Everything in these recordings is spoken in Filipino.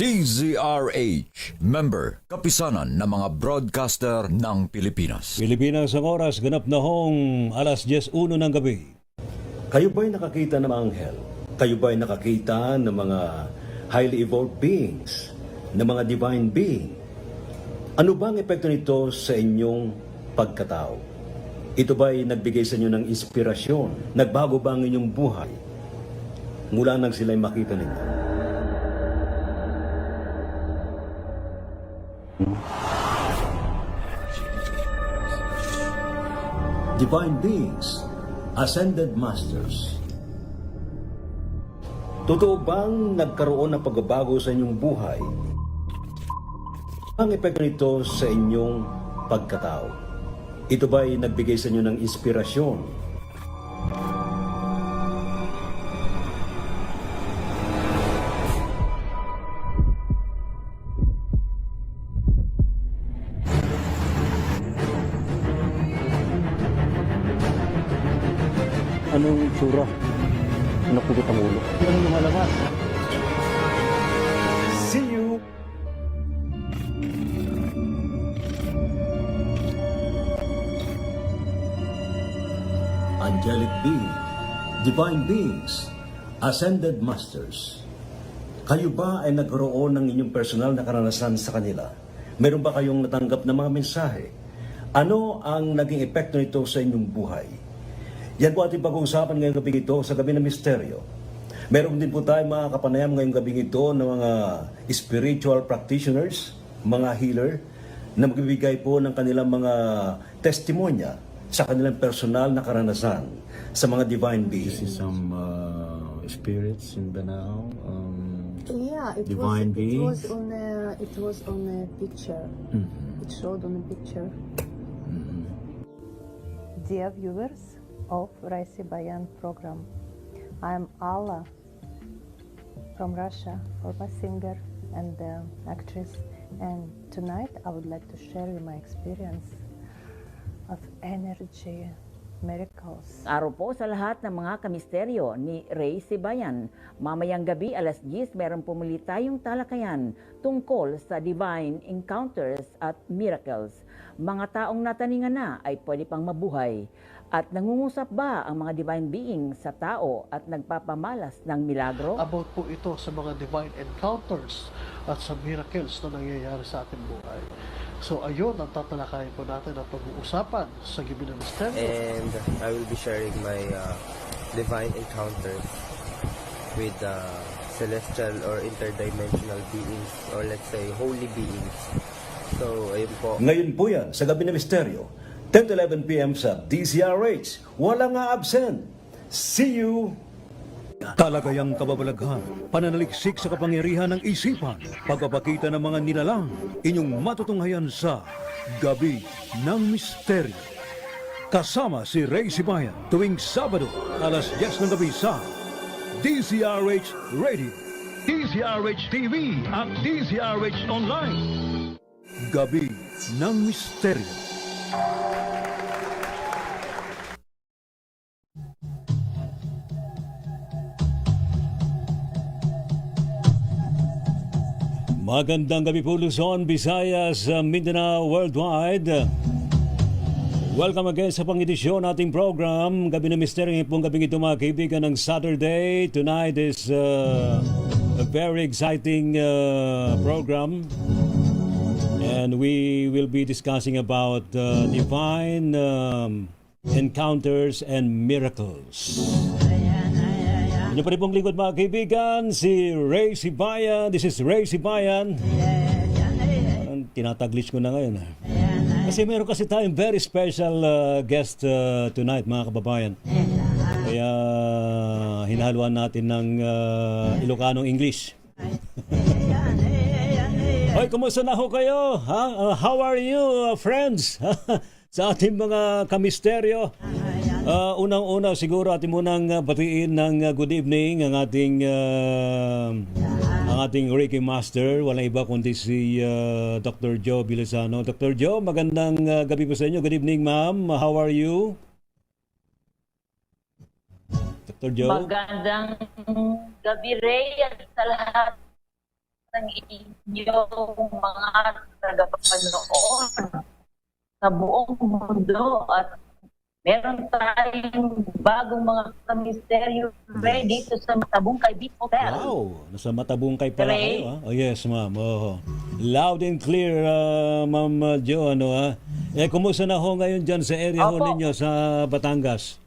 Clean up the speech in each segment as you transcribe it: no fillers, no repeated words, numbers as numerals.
DZRH, member, kapisanan ng mga broadcaster ng Pilipinas. Pilipinas ang oras, ganap na hong alas 10:01 ng gabi. Kayo ba'y nakakita ng mga anghel? Kayo ba'y nakakita ng mga highly evolved beings? Ng mga divine being? Ano ba ang epekto nito sa inyong pagkatao? Ito ba'y nagbigay sa inyo ng inspirasyon? Nagbago ba ang inyong buhay? Mula nang sila'y makita ninyo. Divine beings, ascended masters. Totoo bang nagkaroon ng pagbabago sa inyong buhay? Ang epekto nito sa inyong pagkatao? Ito ba'y nagbigay sa inyo ng inspirasyon? Anong itsura? Napukot ang ulo. Anong lumalabas? See you! Angelic being, divine beings, ascended masters. Kayo ba ay nagkaroon ng inyong personal na karanasan sa kanila? Meron ba kayong natanggap na mga mensahe? Ano ang naging epekto nito sa inyong buhay? Yan po ating pag-uusapan ngayong gabi ito sa Gabi ng Misteryo. Meron din po tayo mga kapanayam ngayong gabi ito ng mga spiritual practitioners, mga healer, na magbibigay po ng kanilang mga testimonya sa kanilang personal na karanasan sa mga divine beings. See some spirits in Banao. Yeah, Divine beings. It was on a picture. It showed on a picture. Dear viewers of Raisi Bayan program, I am Alla from Russia, former singer and actress, and tonight I would like to share my experience of energy miracles. Araw po sa lahat ng mga kamisteryo ni Ray Sibayan. Mamayang gabi alas 10 meron pumuli tayong talakayan tungkol sa divine encounters at miracles. Mga taong nataningan na ay pwede pang mabuhay. At nangungusap ba ang mga divine being sa tao at nagpapamalas ng milagro? About po ito sa mga divine encounters at sa miracles na nangyayari sa ating buhay. So ayun ang tatalakayin po natin at pag-uusapan sa Gabi ng Misteryo. And I will be sharing my divine encounters with celestial or interdimensional beings, or let's say holy beings. So ayun po. Ngayon po yan sa Gabi ng Misteryo, 10 to 11 p.m. sa DZRH. Walang absent. See you! Talagayang kababalaghan, pananaliksik sa kapangyarihan ng isipan, pagpapakita ng mga nilalang, inyong matutunghayan sa Gabi ng Misteryo. Kasama si Ray Sibayan tuwing Sabado, alas 10 ng gabi sa DZRH Radio, DZRH TV at DZRH Online. Gabi ng Misteryo. Magandang gabi po Luzon, Visayas, Mindanao, worldwide. Welcome again sa pang-edisyon nating program. Gabi ng Misteryo pong gabing ito mga kaibigan ng Saturday. Tonight is a very exciting program. And we will be discussing about divine encounters and miracles. Ano pa rin pong lingkod mga kaibigan, si Ray Sibayan. This is Ray Sibayan. Tinataglish ko na ngayon. Kasi meron kasi tayong very special guest tonight mga kababayan. Kaya hinahaluan natin ng Ilocanong English. Hoy, kumusta na ho kayo? How are you, friends? Sa ating mga kamisteryo. Unang-una siguro ating munang batiin ng good evening ang ating Reiki Master. Walang iba kundi si Dr. Joe Villasano. Dr. Joe, magandang gabi po sa inyo. Good evening, ma'am. How are you? Dr. Joe? Magandang gabi, Ray, at sa lahat ng inyong mga tagapanood sa buong mundo at meron tayong bagong mga kamisteryo ready dito sa Matabungkay Beach Hotel. Wow, nasa Matabungkay pala Ray? kayo, ha? Oh, yes, ma'am. Oh. Loud and clear, Ma'am Jo, ano, ha? Kumusta na ho ngayon dyan sa area ho Opo. ninyo sa Batangas?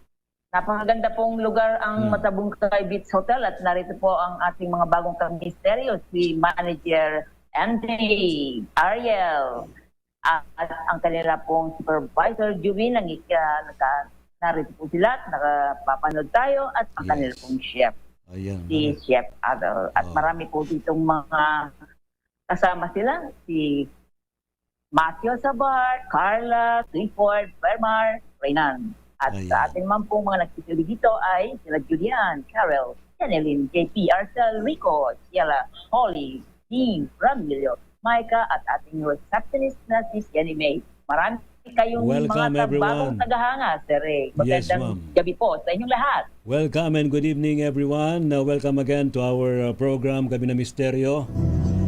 Napakaganda pong lugar ang Matabungkay Beach Hotel at narito po ang ating mga bagong kamisteryo, si Manager Anthony Ariel at ang kanila pong supervisor Juvin, narito po sila at nakapapanood tayo at ang kanila pong chef, Ayan. si Chef Adel. At marami po ditong mga kasama sila, si Matthew Sabar, Carla, Clifford, Vermar, Reynan. At sa ating man pong mga nagsisili dito ay sila Julian, Carol, Janeline, JP, Arcel, Rico, Ciela, Holly, Dean, Ramilio, Micah at ating receptionist na si Jenny May. Marami kayong Welcome, mga bagong everyone. tagahanga, Sir Ray. Yes, Magandang ma'am. gabi po sa inyong lahat. Welcome and good evening, everyone. Welcome again to our program, Gabi na Misteryo.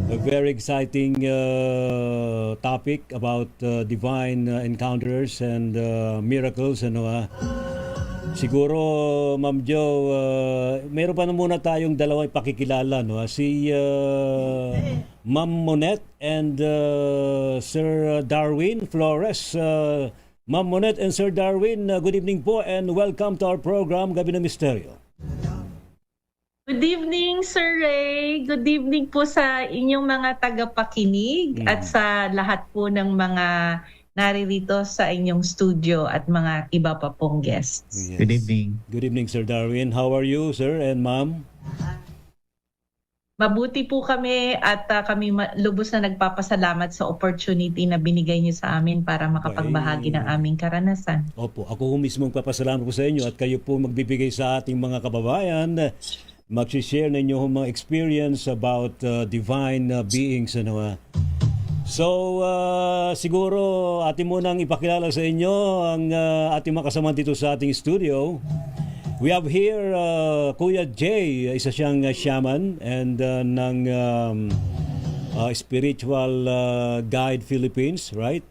A very exciting topic about divine encounters and miracles. Siguro, Ma'am Jo, meron pa na muna tayong dalawang pakikilala. No? Si Ma'am Monette and Sir Darwin Flores. Ma'am Monette and Sir Darwin, good evening po and welcome to our program, Gabi na Misteryo. Good evening, Sir Ray. Good evening po sa inyong mga tagapakinig at sa lahat po ng mga naririto sa inyong studio at mga iba pa pong guests. Yes. Good evening. Good evening, Sir Darwin. How are you, sir and ma'am? Mabuti po kami at kami lubos na nagpapasalamat sa opportunity na binigay niyo sa amin para makapagbahagi ng aming karanasan. Opo, ako mismo magpapasalamat po sa inyo at kayo po magbibigay sa ating mga kababayan, mag-share ninyo yung mga experience about divine beings. So, siguro atin munang ipakilala sa inyo ang ating mga kasama dito sa ating studio. We have here Kuya Jay, isa siyang shaman and ng Spiritual Guide Philippines, right?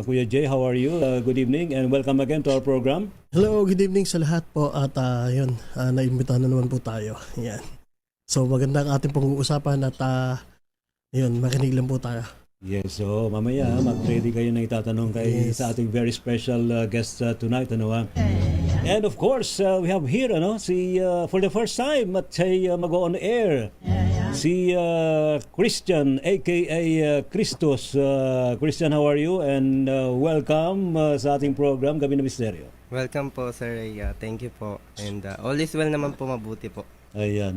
Kuya Jay, how are you? Good evening and welcome again to our program. Hello, good evening sa lahat po at yun, naimbitahan na naman po tayo. Yan. So maganda ang ating pong uusapan at yun, makinig lang po tayo. Yes, so mamaya mag-ready kayo na itatanong kay sa ating very special guest tonight. And of course, we have here si for the first time at mag-on air. Si Christian aka Christos. Christian, how are you? And welcome sa ating program Gabi na Misteryo. Welcome po, Sir Ray. Thank you po. And all is well naman po, mabuti po. Ayan,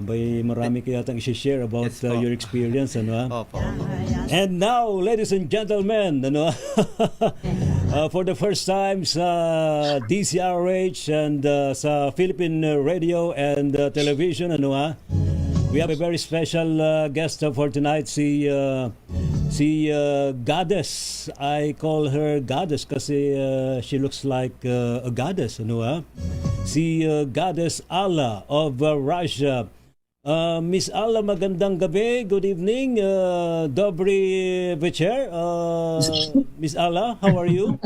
may marami kayo yatang i-share about Yes, po. your experience. Opo. And now, ladies and gentlemen, for the first time sa DCRH and sa Philippine Radio and Television, we have a very special guest for tonight, si Goddess. I call her Goddess kasi she looks like a goddess, si Goddess Alla of Russia. Miss Alla, magandang gabi. Good evening. Dobry večer. Miss Alla, how are you?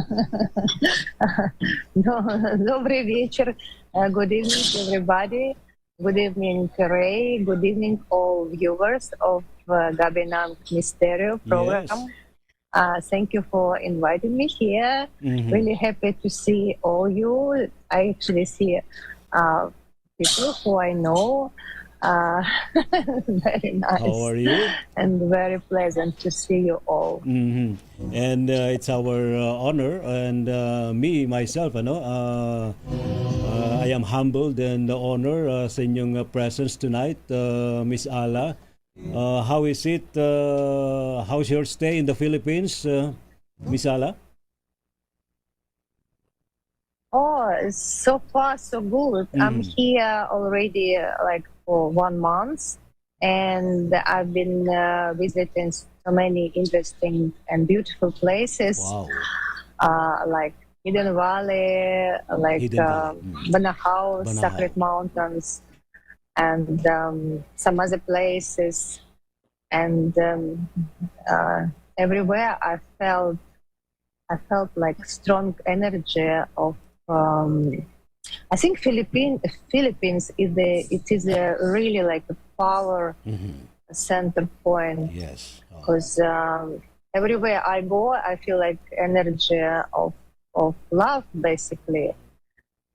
Добрый вечер. Good evening, everybody. Good evening, Ray. Good evening, all viewers of Gabi na Misteryo program. Yes. Thank you for inviting me here. Really happy to see all you. I actually see people who I know. Very nice. How are you? And very pleasant to see you all. And it's our honor and me, myself, I am humbled and honored sa inyong presence tonight, Miss Alla. How is it? How's your stay in the Philippines, Miss Alla? Oh, so far so good. I'm here already like for 1 month, and I've been visiting so many interesting and beautiful places. Wow. Like Hidden Valley, like Hidden Valley. Banahaw, Banahaw. Sacred Mountains, and some other places, and everywhere I felt like strong energy of. I think Philippines is a really like a power center point. Yes. Because everywhere I go, I feel like energy of love, basically,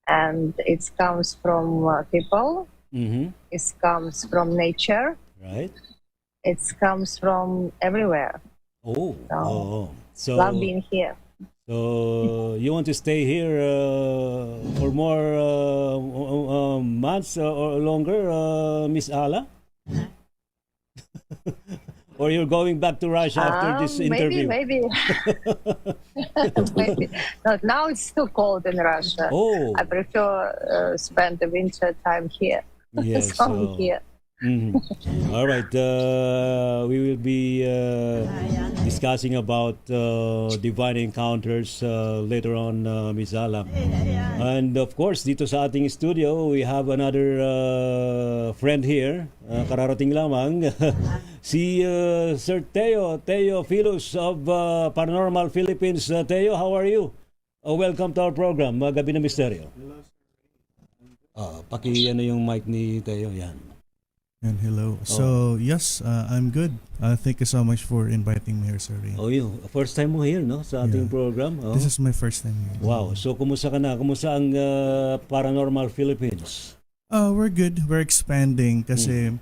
and it comes from people. It comes from nature. Right. It comes from everywhere. So Love being here. So you want to stay here for more months or longer, Miss Ala? Or you're going back to Russia after this interview? Maybe. Maybe. No, now it's too cold in Russia. I prefer spend the winter time here. Yes. So I'm here. All right. We will be discussing about divine encounters later on, Ms. Ala. And of course, dito sa ating studio, we have another friend here. Kararating lamang. Si Sir Teo Philos of Paranormal Philippines. Teo, how are you? Welcome to our program, Gabi ng Misteryo. Paki-ano yung mic ni Teo, yan. And hello. So yes, I'm good. Thank you so much for inviting me here, Sir Ray. First time mo here, no, sa ating program. This is my first time here. Wow. So kumusta ka na? Kumusta ang Paranormal Philippines? We're good. We're expanding kasi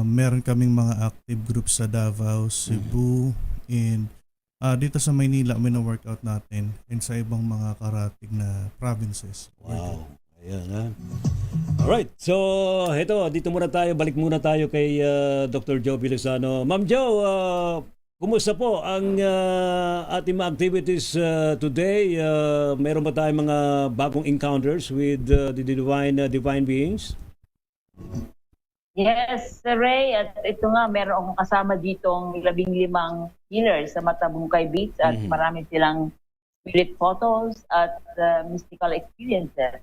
meron kaming mga active groups sa Davao, Cebu, and dito sa Maynila mino-workout natin and sa ibang mga karatig na provinces. Wow. Ayan, ha? Alright, so dito muna tayo, balik muna tayo kay Dr. Joe Villasano. Ma'am Joe, kumusta po ang ating mga activities today? Meron ba tayong mga bagong encounters with the divine beings? Yes, Sir Ray, at ito nga, meron akong kasama ditong 15 healers sa Matabungkay Beach at marami silang spirit photos at mystical experiences.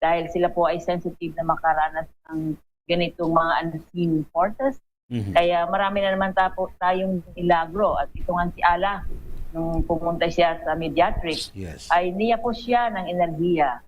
Dahil sila po ay sensitive na makaranas ng ganitong mga unseen forces. Kaya marami na naman tayong milagro. At ito nga si Ala, nung pumunta siya sa Mediatrix, ay niya po siya ng enerhiya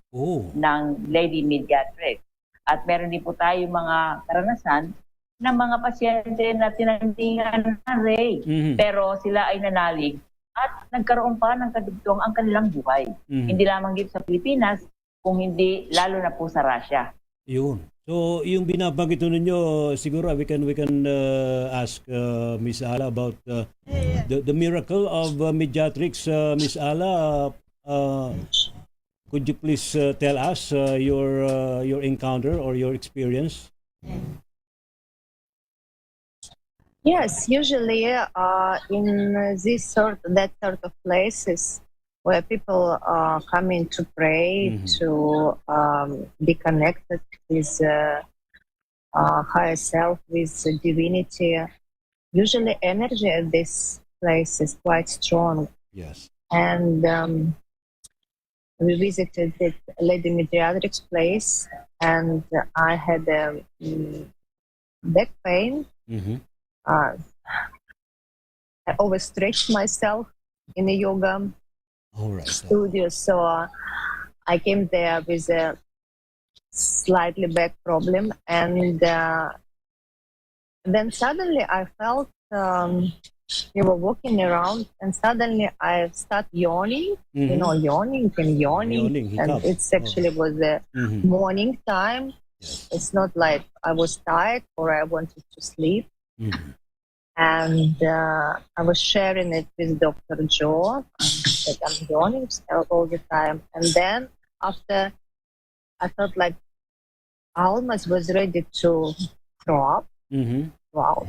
ng Lady Mediatrix. At meron din po tayong mga karanasan ng mga pasyente na tinandingan na Ray. Pero sila ay nanalig at nagkaroon pa ng kadugtong ang kanilang buhay. Hindi lamang dito sa Pilipinas, kung hindi lalo na po sa Russia. Yun. So yung binabanggit ninyo, siguro we can ask Miss Ala about the miracle of Mediatrix. Miss Ala, could you please tell us your encounter or your experience? Yes, usually in that sort of places where people come in to pray, to be connected with higher self, with divinity. Usually energy at this place is quite strong. Yes. And we visited the Lady Mediatrix place, and I had back pain. I always stretched myself in the yoga studio, so I came there with a slightly back problem, and then suddenly I felt we were walking around, and suddenly I start yawning. You know, yawning, and it's actually was the morning time. It's not like I was tired or I wanted to sleep. And I was sharing it with Dr. Joe. That I'm yawning all the time. And then after, I felt like I almost was ready to throw up. Wow.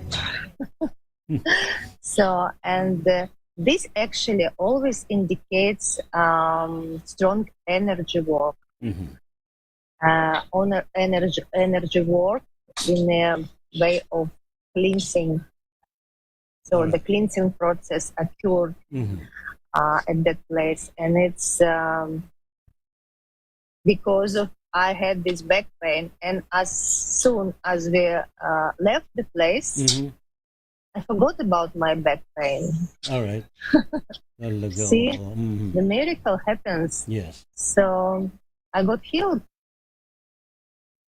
So, and this actually always indicates strong energy work. Energy work in a way of cleansing. So the cleansing process occurred at that place, and it's because of I had this back pain, and as soon as we left the place, I forgot about my back pain. All right. Talaga, See, oo. Mhm. the miracle happens. Yes. So I got healed.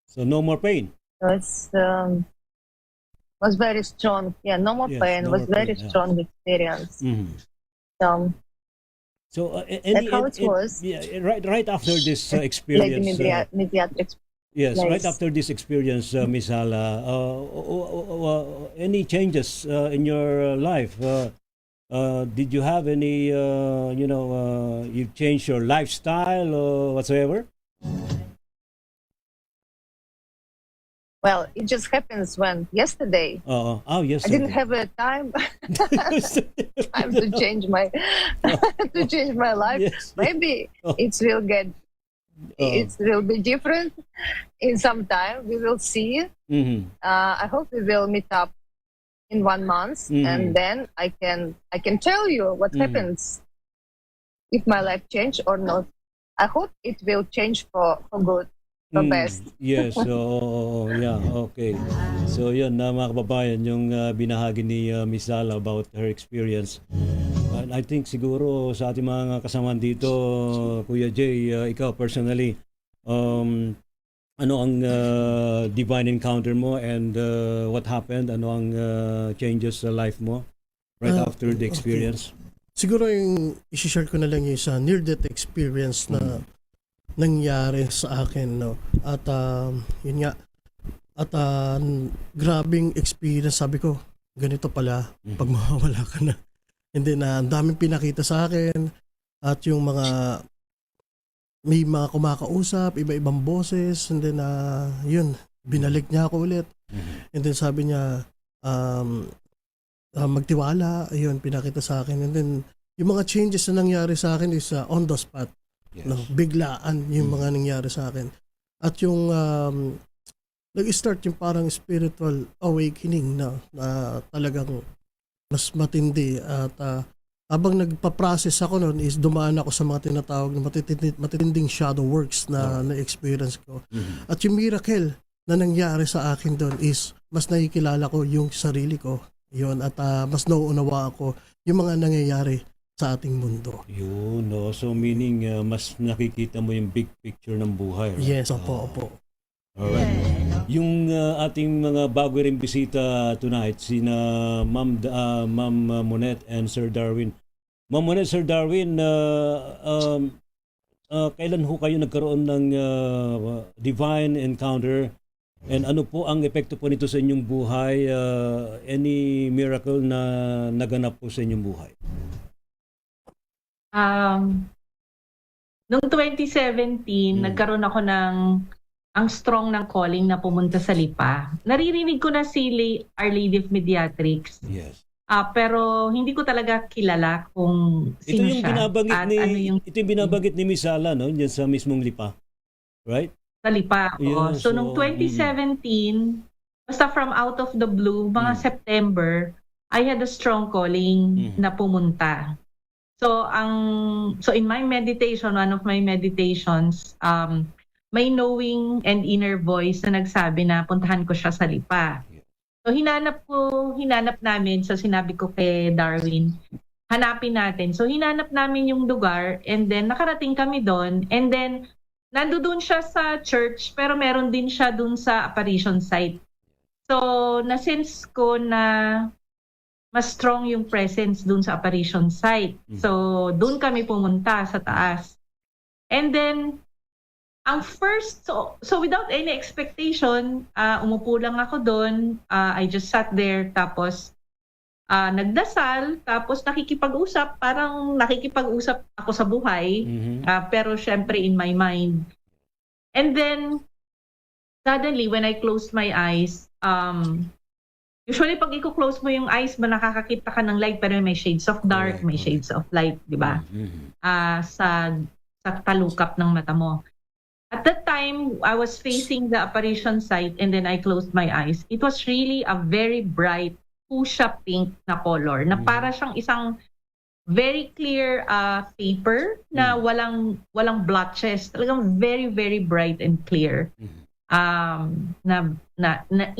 So no more pain. So it's was very strong. Yeah, no more Yes, pain. no Was more very pain, yeah. strong experience. Mhm. So Any, that's how it was. yeah, right after this like experience, mediatric yes, place. right after this experience, Miss Hala, any changes in your life? Did you have any, you changed your lifestyle or whatsoever? Well, it just happens when yesterday Yes. I didn't have a time time to change my to change my life. Yes. Maybe it will get it will be different in some time. We will see. I hope we will meet up in 1 month, and then I can tell you what happens if my life change or not. I hope it will change for good. The best. Yes, so yeah, okay. So yun na mga kababayan, yung binahagi ni Miss Hala about her experience. And I think siguro sa ating mga kasamahan dito, Kuya Jay, ikaw personally, ano ang divine encounter mo and what happened? Ano ang changes sa life mo right after the experience? Okay. Siguro yung isi-share ko na lang yung sa near-death experience na nangyari sa akin, no. At yun nga, at grabing experience, sabi ko, ganito pala pag mawawala ka na. Hindi na ang daming pinakita sa akin, at yung may mga kumakausap, iba-ibang boses, and then yun, binalik niya ako ulit. And then sabi niya, magtiwala, ayun, pinakita sa akin. And then yung mga changes na nangyari sa akin is on the spot. Yes. No, biglaan yung mga nangyari sa akin. At yung nag-start yung parang spiritual awakening na talagang mas matindi. At habang nagpa-process ako noon is dumaan ako sa mga tinatawag na matitinding shadow works na na-experience ko. At yung miracle na nangyari sa akin doon is mas nakikilala ko yung sarili ko. Yun, at mas nauunawa ako yung mga nangyayari sa ating mundo. Yun, no? So meaning mas nakikita mo yung big picture ng buhay. Right? Yes, opo. Alright. Yung ating mga bago rin bisita tonight, sina Ma'am Monette and Sir Darwin. Ma'am Monette, Sir Darwin, kailan ho kayo nagkaroon ng divine encounter? And ano po ang epekto po nito sa inyong buhay? Any miracle na naganap po sa inyong buhay? Noong 2017, nagkaroon ako ang strong ng calling na pumunta sa Lipa. Naririnig ko na si Our Lady of Mediatrix. Yes. Pero hindi ko talaga kilala kung sino siya. Ito yung binabanggit ni Miss Hala, no? Diyan sa mismong Lipa. Right? Sa Lipa. Yeah, So noong 2017, basta from out of the blue, mga September, I had a strong calling na pumunta. So in my meditation, one of my meditations, may knowing and inner voice na nagsabi na puntahan ko siya sa Lipa. So hinanap namin, so sinabi ko kay Darwin, hanapin natin. So hinanap namin yung lugar, and then nakarating kami doon, and then nandoon siya sa church, pero meron din siya doon sa apparition site. So na-sense ko na mas strong yung presence dun sa apparition site. So, dun kami pumunta sa taas. And then, ang first, so without any expectation, umupo lang ako dun. I just sat there, tapos nagdasal, tapos nakikipag-usap. Parang nakikipag-usap ako sa buhay, pero syempre in my mind. And then, suddenly, when I closed my eyes, usually, pag i-close mo yung eyes mo, nakakakita ka ng light, pero may shades of dark, may shades of light, di ba? Sa talukap ng mata mo. At that time, I was facing the apparition site, and then I closed my eyes. It was really a very bright, fuchsia pink na color, na para siyang isang very clear paper na walang blotches. Talagang very, very bright and clear. Na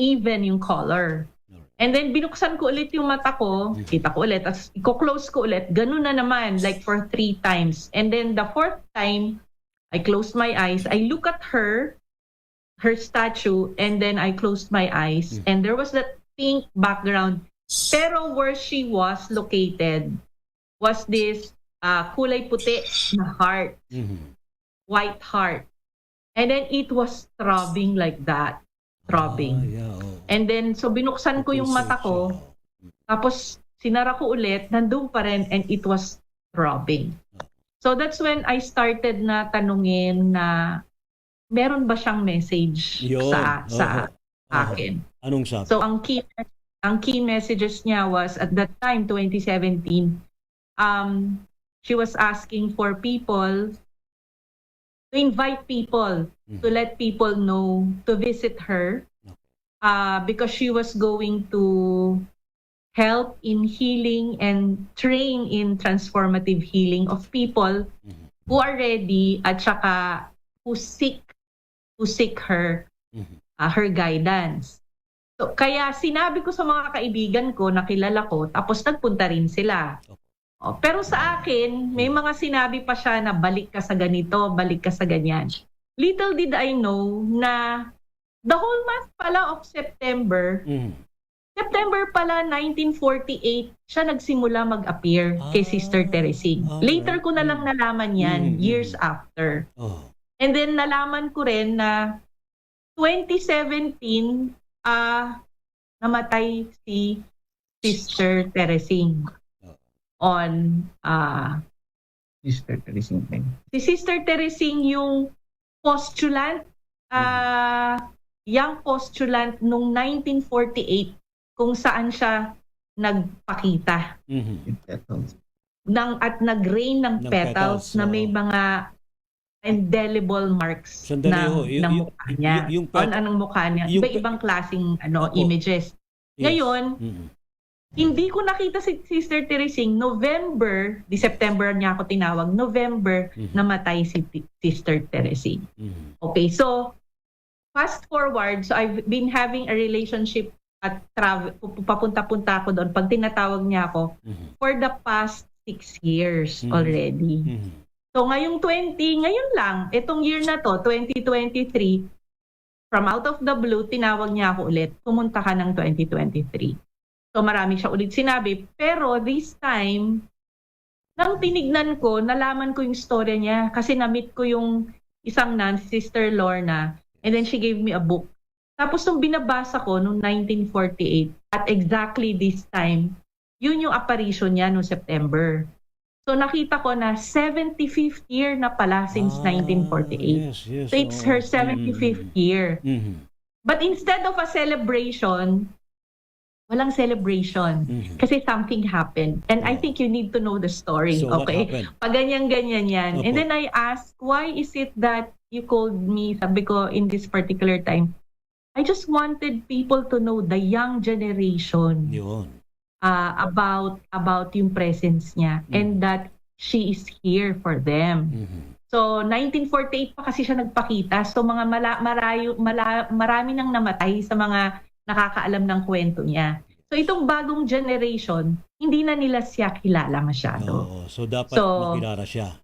even yung color. And then binuksan ko ulit yung mata ko, kita ko ulit, at i-close ko ulit, ganun na naman, like for 3 times. And then the 4th time, I closed my eyes, I look at her statue, and then I closed my eyes, and there was that pink background. Pero where she was located was this kulay puti na heart, white heart. And then it was throbbing like that. Throbbing. And then, so binuksan ko yung mata ko, tapos sinara ko ulit, nandun pa rin, and it was throbbing. So that's when I started na tanungin na meron ba siyang message sa akin. Anong sabi? So ang key messages niya was, at that time, 2017, she was asking for people, to invite people, to let people know, to visit her, because she was going to help in healing and train in transformative healing of people who are ready at saka who seek her her guidance. So, kaya sinabi ko sa mga kaibigan ko na kilala ko, tapos nagpunta rin sila. Pero sa akin, may mga sinabi pa siya na balik ka sa ganito, balik ka sa ganyan. Little did I know na the whole month pala of September, September pala 1948, siya nagsimula mag-appear kay Sister Teresing. Later ko na lang nalaman yan, years after. And then nalaman ko rin na 2017, namatay si Sister Teresing. On Sister Teresing. Si Sister Teresing yung postulant, young postulant nung 1948 kung saan siya nagpakita. At nag-rain ng petals na may mga indelible marks ng mukha niya. Anong mukha niya? Iba-ibang klaseng images. Ngayon, hindi ko nakita si Sister Teresing November, September niya ako tinawag, November, namatay si Sister Teresing. Okay, so fast forward, so I've been having a relationship at travel, papunta-punta ako doon pag tinatawag niya ako for the past 6 years already. So ngayong ngayon lang, itong year na to, 2023, from out of the blue, tinawag niya ako ulit, pumunta ka ng 2023. So marami siya ulit sinabi. Pero this time, nang tinignan ko, nalaman ko yung story niya. Kasi na-meet ko yung isang nun, Sister Lorna. And then she gave me a book. Tapos nung binabasa ko, noong 1948, at exactly this time, yun yung apparition niya noong September. So nakita ko na 75th year na pala since 1948. So it's her 75th year. But instead of a celebration, walang celebration. Kasi something happened. And I think you need to know the story. So okay? Pag ganyan-ganyan yan. And then I asked, why is it that you called me? Sabi ko, in this particular time, I just wanted people to know, the young generation, about yung presence niya. And that she is here for them. So, 1948 pa kasi siya nagpakita. So, marami nang namatay sa mga nakakaalam ng kwento niya. So itong bagong generation, hindi na nila siya kilala masyado. So dapat makilala siya.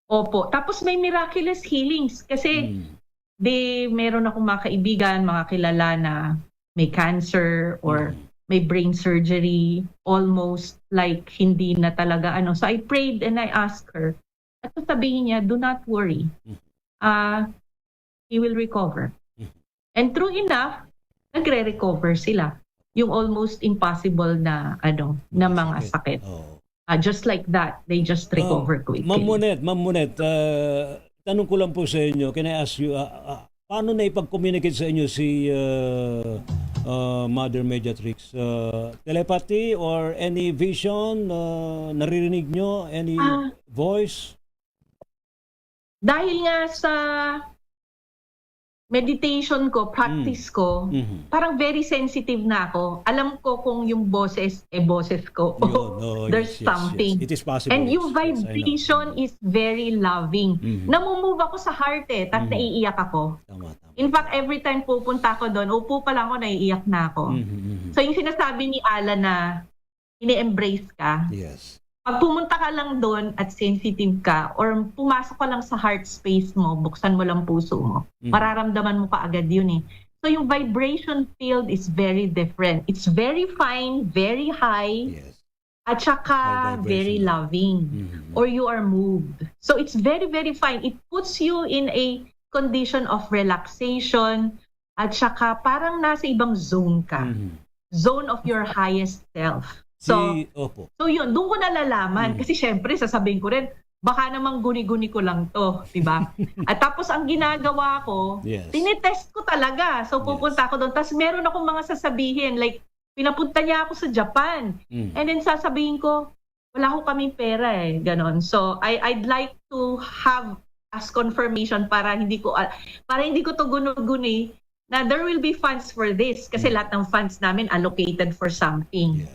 Opo. Tapos may miraculous healings kasi meron akong mga kaibigan, mga kilala na may cancer or may brain surgery, almost like hindi na talaga So I prayed and I asked her, at sabihin niya, do not worry. He will recover. And true enough, nagre-recover sila. Yung almost impossible na na mga sakit. Just like that, they just recover quickly. Ma'am Monet, tanong ko lang po sa inyo, can I ask you, paano na ipag-communicate sa inyo si Mother Mediatrix? Telepathy or any vision? Naririnig nyo? Any voice? Dahil nga meditation ko, practice ko, parang very sensitive na ako. Alam ko kung yung boses, boses ko. There's something. It is possible. And yung Yes, I know. vibration is very loving. Namumove ako sa heart tapos naiiyak ako. Tama. In fact, every time pupunta ako doon, upo pa lang ako, naiiyak na ako. So yung sinasabi ni Ala na ini-embrace ka, Yes. pag pumunta ka lang doon at sensitive ka or pumasok ka lang sa heart space mo, buksan mo lang puso mo, mararamdaman mo kaagad yun eh. So yung vibration field is very different. It's very fine, very high, at saka High vibration. very loving. Or you are moved. So it's very, very fine. It puts you in a condition of relaxation at saka parang nasa ibang zone ka. Zone of your highest self. So yun, doon ko nalalaman. Kasi syempre, sasabihin ko rin, baka namang guni-guni ko lang to, di ba? At tapos ang ginagawa ko, tinitest ko talaga. So pupunta ako doon. Tapos meron akong mga sasabihin, like, pinapunta niya ako sa Japan. And then sasabihin ko, wala ko kaming pera ganon. So I'd like to have as confirmation para hindi ko to guni-guni na there will be funds for this. Kasi lahat ng funds namin allocated for something.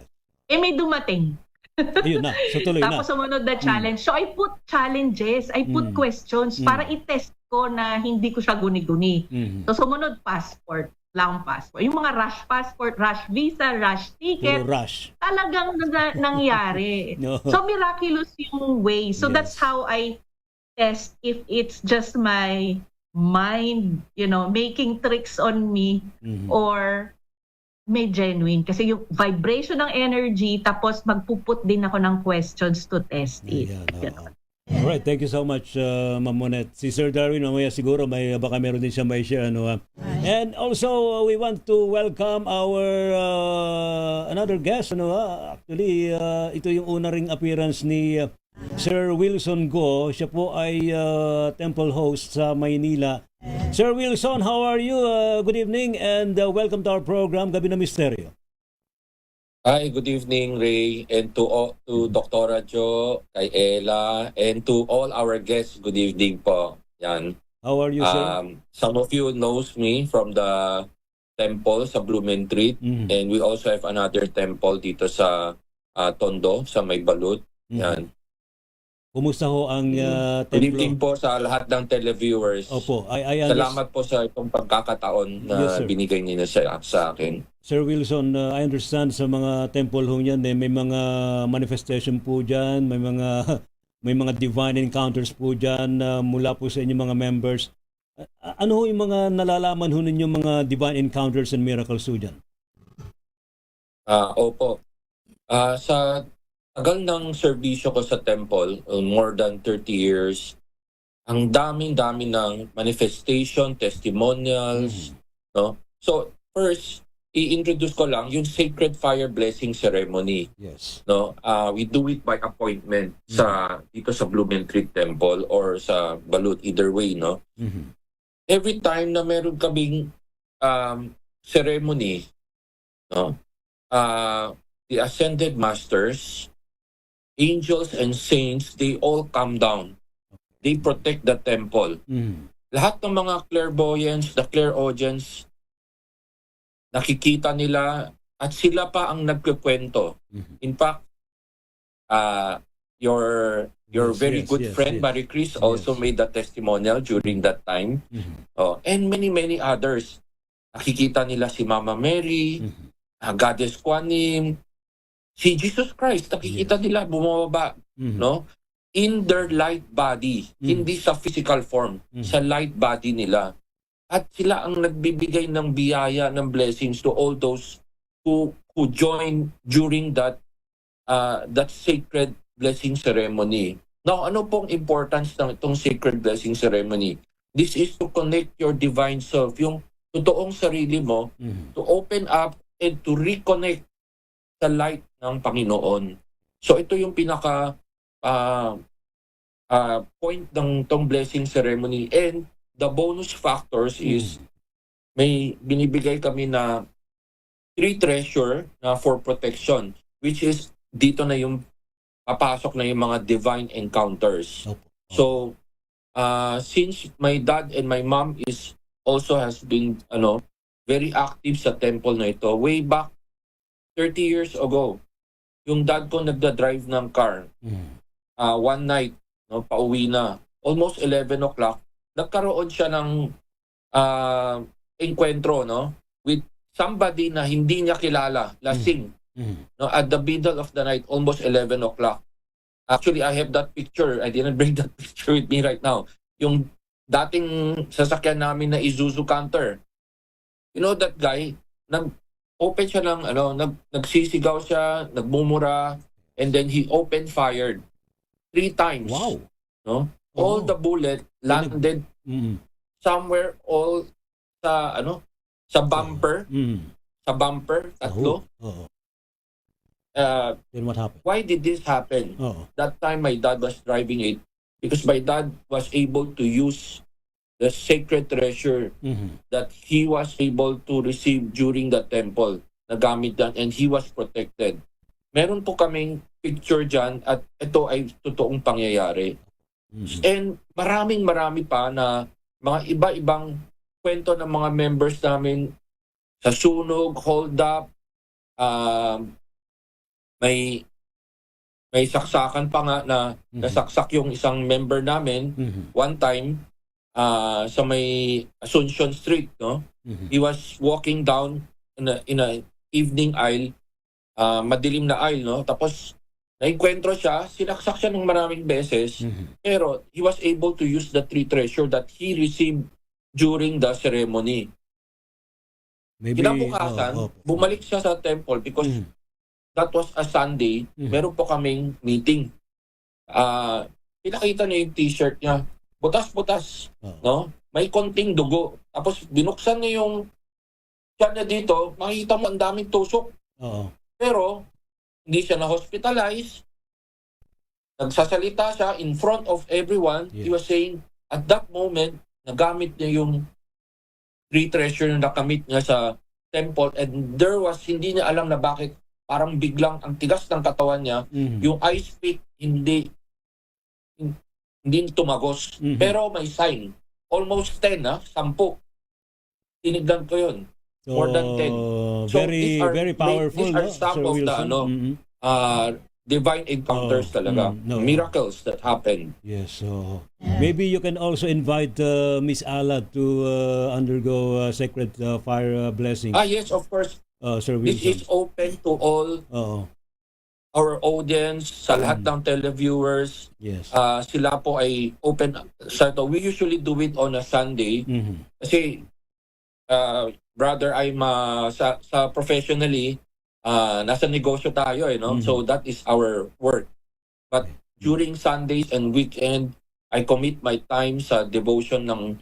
May dumating. Ayun na. So tuloy na. Tapos sumunod na challenge. So I put challenges, I put questions para i-test ko na hindi ko siya guni-guni. So sumunod passport, lang passport. Yung mga rush passport, rush visa, rush ticket, talagang nangyari. So miraculous yung way. So that's how I test if it's just my mind, making tricks on me or may genuine. Kasi yung vibration ng energy, tapos magpuput din ako ng questions to test it. Alright, thank you so much, Ma'am Monet. Si Sir Darwin, mamaya siguro baka meron din siya may share. And also, we want to welcome our another guest. Actually, ito yung una ring appearance ni Sir Wilson Go. Siya po ay temple host sa Maynila. Sir Wilson, how are you? Good evening and welcome to our program, Gabi ng Misteryo. Hi, good evening, Ray, and to Dr. Jo, kay Ella, and to all our guests, good evening po. Yan. How are you, sir? Some of you knows me from the temple sa Blumentritt, and we also have another temple dito sa Tondo, sa May Balut. Yan. Kumusta ho ang Good templo? evening po sa lahat ng televiewers. Opo. Salamat po sa itong pagkakataon na binigay niyo sa akin. Sir Wilson, I understand sa mga temple ho niyan, may mga manifestation po dyan, may mga divine encounters po dyan mula po sa inyong mga members. Ano ho yung mga nalalaman ho ninyo mga divine encounters and miracles ho dyan? Opo. Sa tagal ng serbisyo ko sa temple, more than 30 years, ang dami-dami ng manifestation, testimonials, no? So, first, i-introduce ko lang yung Sacred Fire Blessing Ceremony. Yes. No? We do it by appointment dito sa Blumentritt Temple or sa Balut, either way, no? Every time na meron kaming ceremony, no? The Ascended Masters, angels and saints, they all come down. They protect the temple. Lahat ng mga clairvoyants, the clairaudience, nakikita nila at sila pa ang nagkukwento. In fact, your very good friend, Marie Chris, also made the testimonial during that time. And many others. Nakikita nila si Mama Mary, Goddess Kuan Yin, si Jesus Christ, nakikita nila bumababa, no? In their light body, hindi sa physical form, sa light body nila. At sila ang nagbibigay ng biyaya, ng blessings to all those who join during that sacred blessing ceremony. Now, ano pong importance ng itong sacred blessing ceremony? This is to connect your divine self, yung totoong sarili mo, to open up and to reconnect sa light ng Panginoon. So ito yung pinaka point ng tong blessing ceremony. And the bonus factors is may binibigay kami na 3 treasure na for protection, which is dito na yung papasok na yung mga divine encounters. So since my dad and my mom is also has been very active sa temple na ito. Way back 30 years ago, yung dad ko nagda-drive ng car. One night, pauwi na. Almost 11 o'clock, nagkaroon siya ng enkwentro with somebody na hindi niya kilala, lasing. At the middle of the night, almost 11 o'clock. Actually, I have that picture. I didn't bring that picture with me right now. Yung dating sasakyan namin na Isuzu Canter. You know that guy? Nag-open siya ng, nagsisigaw siya, nagmumura, and then he opened fired 3 times. Wow! No? All the bullet landed somewhere all sa bumper. Sa bumper, tatlo. Then what happened? Why did this happen? That time my dad was driving it because my dad was able to use the sacred treasure that he was able to receive during the temple. Nagamit yan and he was protected. Meron po kaming picture dyan at ito ay totoong pangyayari. And marami pa na mga iba-ibang kwento ng mga members namin sa sunog, hold up, may saksakan pa nga na nasaksak yung isang member namin one time sa may Asuncion Street, He was walking down in a evening aisle, madilim na aisle, Tapos naengkwentro siya, sinaksak siya ng maraming beses, pero he was able to use the 3 treasure that he received during the ceremony. Kinabukasan, bumalik siya sa temple because that was a Sunday. Meron po kaming meeting. Pinakita niya yung t-shirt niya. Butas-butas. May konting dugo. Tapos binuksan niya yung tiyan niya dito. Makikita mo ang daming tusok. Pero hindi siya na-hospitalize. Nagsasalita siya in front of everyone. He was saying, at that moment, nagamit niya yung 3 treasure na nakamit niya sa temple. And there was, hindi niya alam na bakit parang biglang ang tigas ng katawan niya, yung ice pick hindi tumagos. Pero may sign. Almost 10, 10. Tinignan ko yun. More than 10. So very powerful. These are some of the divine encounters talaga. Miracles that happen. Yes, so maybe you can also invite Miss Ala to undergo sacred fire blessing. Yes, of course. Sir This Wilson. is open to all our audience, sa lahat ng televiewers. Yes. Sila po ay open. We usually do it on a Sunday. Kasi, brother, I'm sa professionally, nasa negosyo tayo, So that is our work. But during Sundays and weekend, I commit my time sa devotion ng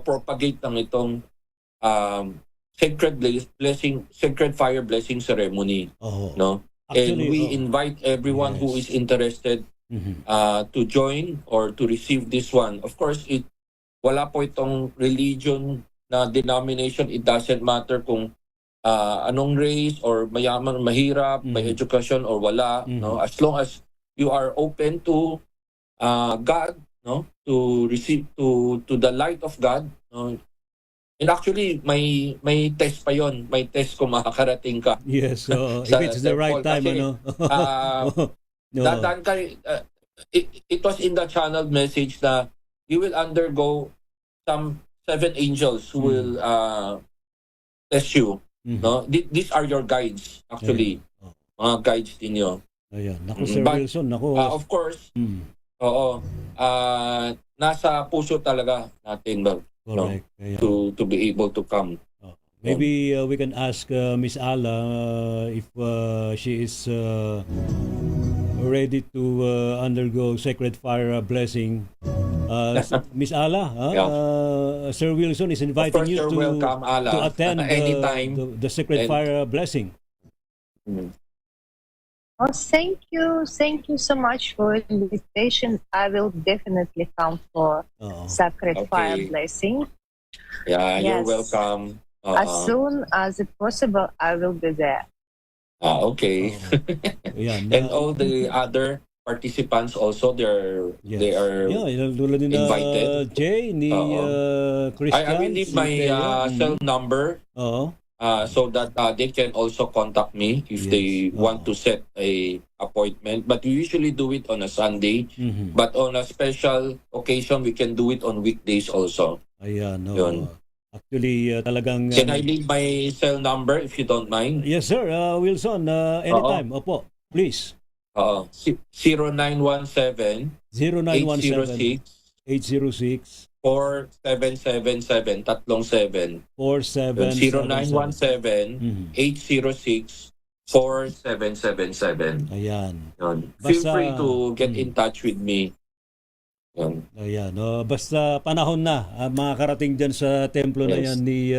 propagate ng itong sacred fire blessing ceremony. And we invite everyone who is interested to join or to receive this one. Of course, wala po itong religion na denomination. It doesn't matter kung anong race or mayaman, mahirap, may education or wala. As long as you are open to God, to receive to the light of God. And actually, may test pa yon. May test kung makakarating ka. Yes, if it's the right time, Dadaan ka, it was in the channel message na you will undergo some 7 angels who will test you. These are your guides, actually. Mga guides ninyo. Ayan. Naku, Sir Wilson, naku. Of course, nasa puso talaga natin. Correct. To be able to come. Maybe we can ask Miss Ala if she is ready to undergo sacred fire blessing. Miss Ala, Sir Wilson is inviting you to welcome, Ala, to attend anytime the sacred fire blessing. Oh, thank you so much for the invitation. I will definitely come for sacred fire blessing. Yeah, you're welcome. As soon as it possible, I will be there. Okay. And all the other participants also, they are tulad ni invited. Jay, ni Christian. I will leave my cell number so that they can also contact me if they want to set a appointment. But we usually do it on a Sunday. But on a special occasion, we can do it on weekdays also. Ayan, Yun. Actually, talagang... Can I leave my cell number if you don't mind? Yes, sir. Wilson, anytime. Opo, please. 0917 0917 806 4777 37 0917 806 4777. Ayan. Yun. Feel free to get in touch with me. Yun. Ayan. Basta panahon na makakarating dyan sa templo na yan ni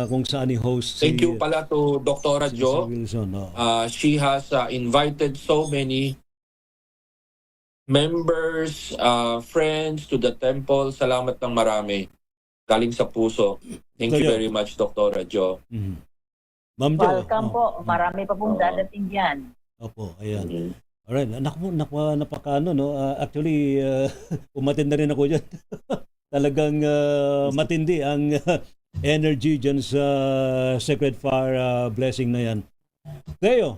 kung saan ni host. Thank you pala to Dr. Jo. She has invited so many members, friends to the temple. Salamat ng marami. Galing sa puso. Thank you very much, Dr. Jo. Ma'am Jo. Welcome po. Marami pa pong dadating dyan. Opo, ayan. Alright, napakaano, no? Actually, umattend na rin ako dyan. Talagang matindi ang energy dyan sa Sacred Fire blessing na yan. Theo,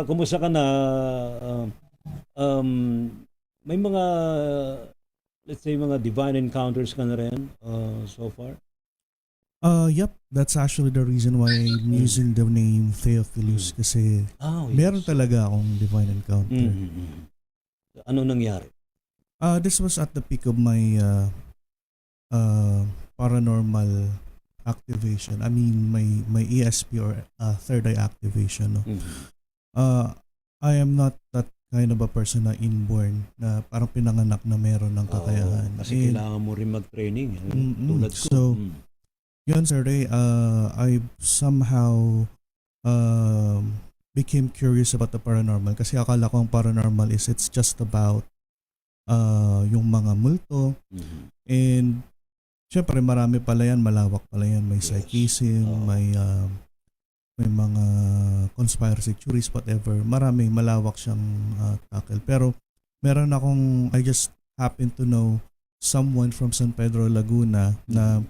kumusta ka na? May mga, let's say, mga divine encounters ka na rin so far? Yep, that's actually the reason why I'm using the name Theophilus kasi meron talaga akong divine encounter. Ano nangyari? This was at the peak of my paranormal activation. I mean, my ESP or third eye activation. No? I am not that kind of a person na inborn na parang pinanganak na meron ng kakayahan. Kasi kailangan mo rin mag-training. Tulad ko. So, yun, sir Ray, I somehow became curious about the paranormal kasi akala ko ang paranormal is it's just about yung mga multo. And syempre marami pala yan, malawak pala yan. May psychism, may mga conspiracy theories, whatever. Marami, malawak siyang tackle. Pero meron akong, I just happen to know someone from San Pedro, Laguna na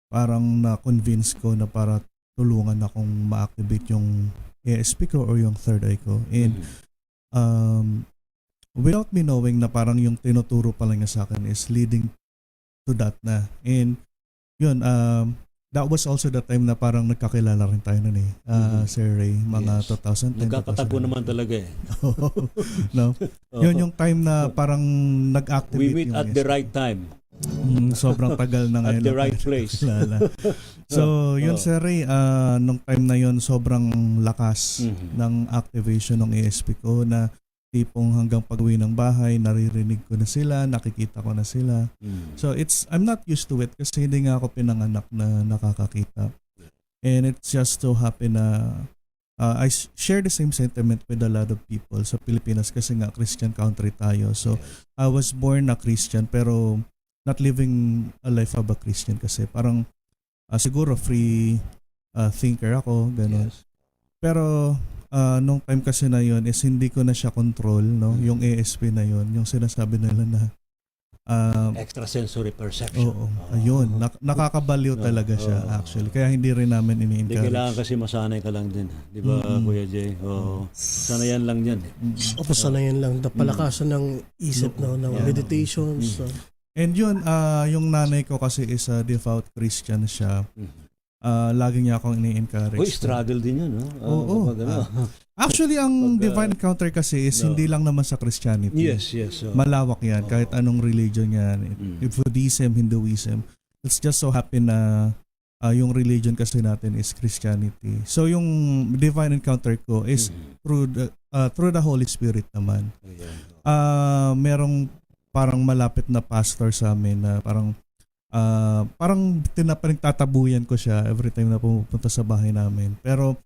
parang na-convince ko na para tulungan akong ma-activate yung ESP ko or yung third eye ko. And without me knowing na parang yung tinuturo pala niya sa akin is leading to that na. And yun, that was also the time na parang nagkakilala rin tayo nun Sir Ray, mga 2010. Nagkakatago naman talaga eh. No? Yun yung time na parang nag-activate. We meet at the right time. Sobrang tagal na ngayon. At the right place. So, yun Sir Ray, nung time na yun, sobrang lakas ng activation ng ESP ko na tipong hanggang pag-uwi ng bahay, naririnig ko na sila, nakikita ko na sila. So, I'm not used to it kasi hindi nga ako pinanganak na nakakakita. And it's just so happy na I share the same sentiment with a lot of people sa Pilipinas kasi nga Christian country tayo. So, I was born a Christian pero not living a life of a Christian kasi parang siguro free thinker ako, gano'n. Pero nung time kasi na yun is hindi ko na siya control, no? Yung ESP na yun, yung sinasabi nila na extrasensory perception. Oo, ayun, nakakabaliw talaga siya actually. Kaya hindi rin namin ini-encourage. Hindi kailangan kasi masanay ka lang din, di ba Kuya Jay? Sanayan lang yan. Opo, sanayan lang. Palakasan ng isip, no? Ng meditations. And yun, yung nanay ko kasi is a devout Christian siya. Lagi niya akong ini-encourage. Struggle din yun, no? Oo. Actually, ang divine encounter kasi is hindi lang naman sa Christianity. Yes. Malawak yan, kahit anong religion yan. Buddhism, Hinduism. It's just so happy na yung religion kasi natin is Christianity. So, yung divine encounter ko is through the Holy Spirit naman. Merong parang malapit na pastor sa amin na parang tatabuyan ko siya every time na pupunta sa bahay namin. Pero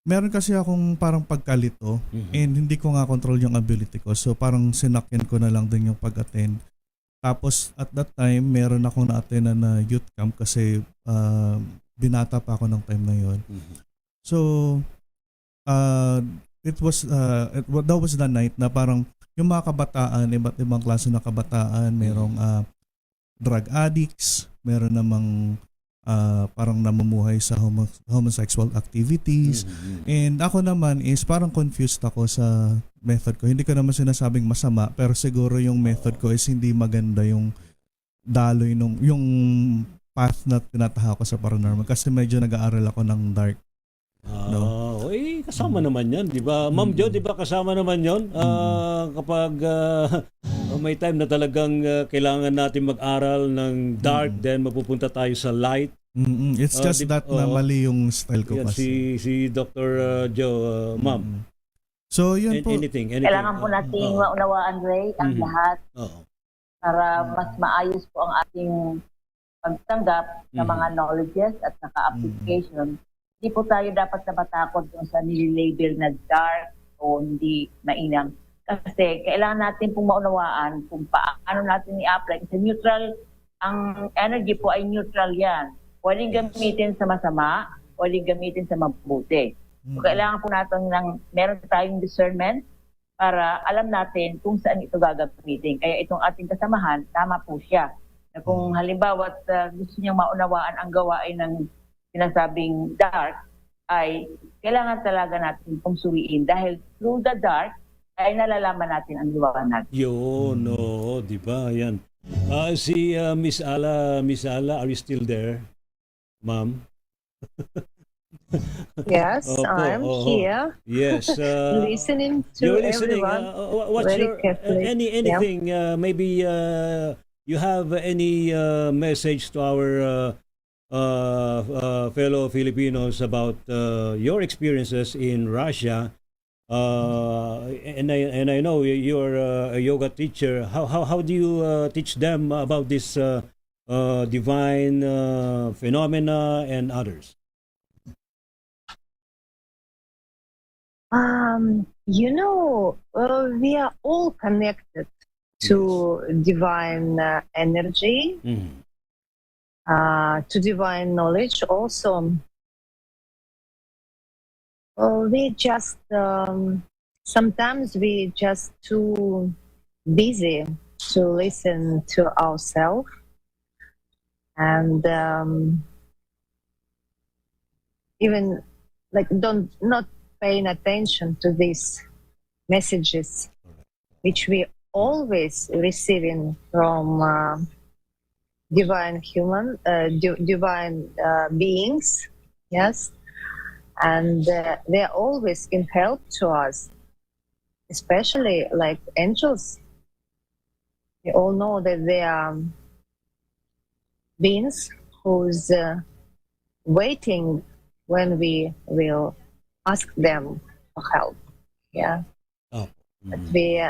meron kasi akong parang pagkalito and hindi ko nga control yung ability ko. So parang sinakyan ko na lang din yung pag-attend. Tapos at that time, meron akong na-attend na youth camp kasi binata pa ako ng time na yon. So that was the night na parang yung mga kabataan, iba't ibang klase na kabataan, merong drug addicts, meron namang parang namumuhay sa homosexual activities. And ako naman is parang confused ako sa method ko. Hindi ko naman sinasabing masama, pero siguro yung method ko is hindi maganda yung daloy yung path na tinataha ko sa paranormal kasi medyo nag-aaral ako ng dark. Kasama naman yan, di ba? Ma'am Jo, di ba kasama naman yon kapag may time na talagang kailangan natin mag-aral ng dark, then mapupunta tayo sa light. It's just that na mali yung style ko kasi. Si Dr. Jo, ma'am. So, yun po. Anything. Kailangan po nating maunawaan, Ray, ang lahat para mas maayos po ang ating pagtanggap ng mga knowledges at saka application. Hindi po tayo dapat na matakot kung sa nililabel na dark o hindi mainam. Kasi kailangan natin pong maunawaan kung paano natin i-apply. Kasi neutral, ang energy po ay neutral yan. Pwedeng gamitin sa masama, pwedeng gamitin sa mabuti. So, kailangan po natin meron tayong discernment para alam natin kung saan ito gagamitin. Kaya itong ating kasamahan, tama po siya. Na kung halimbawa gusto niyang maunawaan ang gawain ng sinasabing dark, ay kailangan talaga natin pong suriin dahil through the dark ay nalalaman natin ang liwanag. Yun, di ba? Yan. Si Miss Ala, are you still there? Ma'am? Yes, I'm here. Yes. Listening to everyone. What's very your carefully. anything? Maybe you have any message to our fellow Filipinos about your experiences in Russia? And I know you're a yoga teacher. How do you teach them about this divine phenomena and others? We are all connected to divine energy, to divine knowledge also. We just, sometimes we just too busy to listen to ourselves and even like not paying attention to these messages which we always receiving from divine beings, yes, and they always can help to us, especially like angels. We all know that they are beings who's waiting when we will ask them for help. Yeah. But we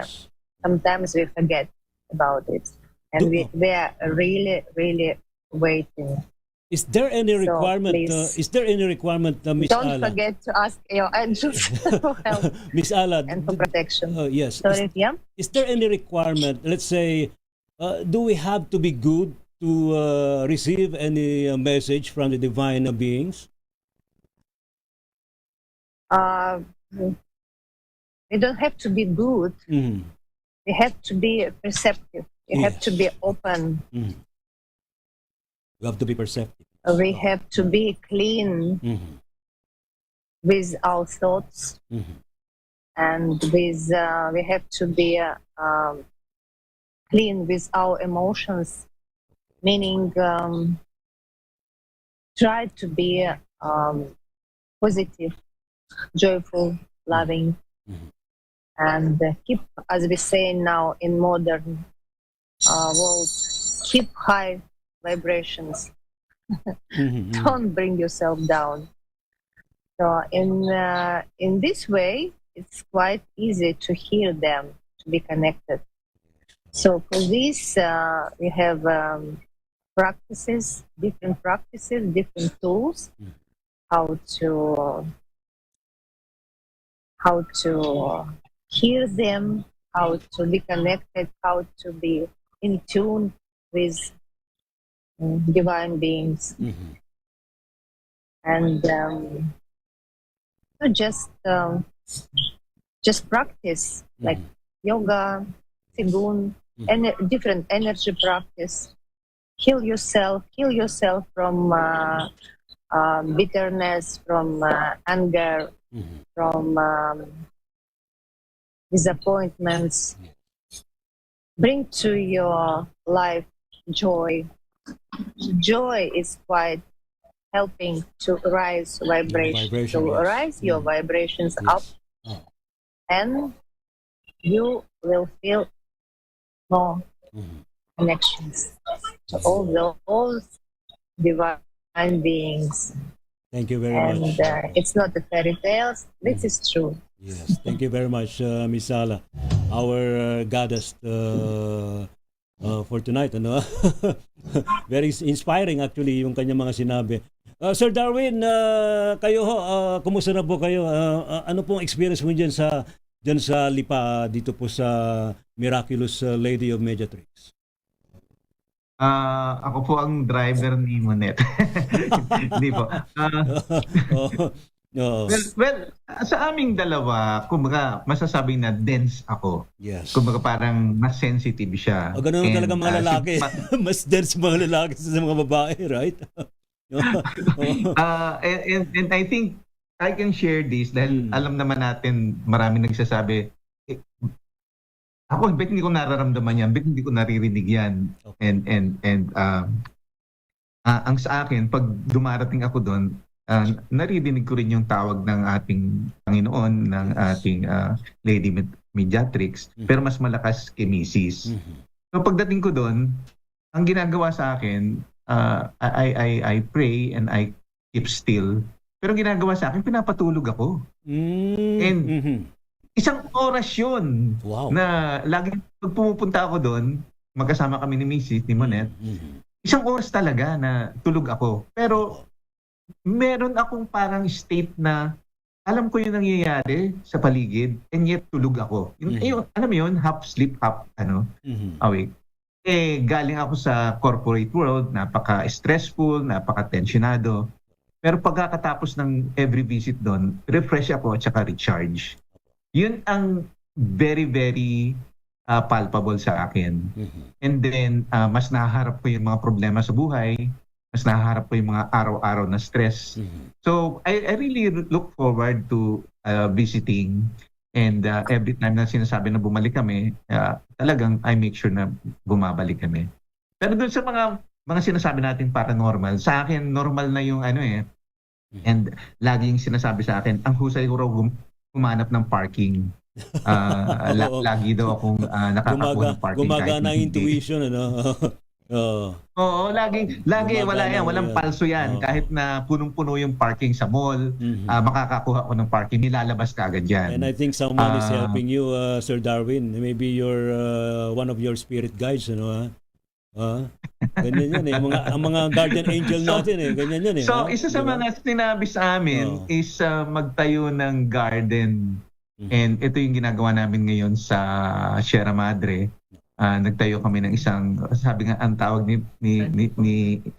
sometimes we forget about it, and we are really, really waiting. Is there any requirement? Is there any requirement, Miss Don't Ala? forget to ask your angels for help Miss Ala, and for protection. yes. Sorry, Is there any requirement? Let's say, do we have to be good to receive any message from the divine beings? We don't have to be good. We have to be perceptive. We have to be open. We have to be perceptive. We have to be clean with our thoughts, and with we have to be clean with our emotions. Meaning, try to be positive, joyful, loving, and keep, as we say now in modern world, keep high vibrations. Don't bring yourself down. So in this way, it's quite easy to hear them, to be connected. So for this, we have different practices, different tools, how to hear them, how to be connected, how to be in tune with divine beings. And just just practice like yoga, qigong, and different energy practice. Heal yourself from bitterness, from anger, from disappointments. Bring to your life joy. Joy is quite helping to rise Vibration, to yes. rise your vibrations Yes. up, and you will feel more connections to all those divine beings. Thank you very And much. it's not the fairy tales. This is true. Yes, thank you very much, Miss Sala, our goddess for tonight. Ano? Very inspiring actually yung kanyang mga sinabi. Sir Darwin, kayo ho, kumusta na po kayo? Ano pong experience mo dyan sa Lipa dito po sa Miraculous Lady of Mediatrix? Ako po ang driver ni Monet. Hindi po. Well, sa aming dalawa, kumbaga masasabi na dense ako. Yes. Kumbaga parang mas sensitive siya. Ganun talaga mga lalaki. Mas dense mga lalaki sa mga babae, right? And I think I can share this dahil alam naman natin marami nagsasabi, ako, bet hindi ko nararamdaman yan, bet hindi ko naririnig yan. Okay. Ang sa akin, pag dumarating ako doon, naririnig ko rin yung tawag ng ating Panginoon, ng ating Lady Mediatrix, pero mas malakas kay Mrs. So pagdating ko doon, ang ginagawa sa akin, I pray and I keep still. Pero ginagawa sa akin, pinapatulog ako. And isang oras yun na lagi pag pumupunta ako doon, magkasama kami ni Mrs. ni Monet, isang oras talaga na tulog ako. Pero meron akong parang state na alam ko yung nangyayari sa paligid and yet tulog ako. Yung, alam mo yun, half sleep, half awake. Galing ako sa corporate world, napaka-stressful, napaka-tensionado. Pero pagkatapos ng every visit doon, refresh ako at saka recharge. Yun ang very, very palpable sa akin. And then, mas nahaharap ko yung mga problema sa buhay, mas nahaharap ko yung mga araw-araw na stress. So, I really look forward to visiting. And every time na sinasabi na bumalik kami, talagang I make sure na bumabalik kami. Pero doon sa mga sinasabi natin paranormal, sa akin normal na yung and laging sinasabi sa akin, ang husay ko raw humanap ng parking. Lagi daw akong nakakakuha ng parking. Gumagana ang intuition, ano? Oo, lagi wala yan, walang palso yan. Kahit na punong-puno yung parking sa mall, makakakuha ko ng parking, nilalabas ka agad yan. And I think someone is helping you, Sir Darwin. Maybe you're one of your spirit guides, ano? Ganyan yan ang mga guardian angel natin ganyan yan So, isa sa mga sinabi sa amin is magtayo ng garden. And ito yung ginagawa namin ngayon sa Sierra Madre. Nagtayo kami ng isang, sabi nga ang tawag ni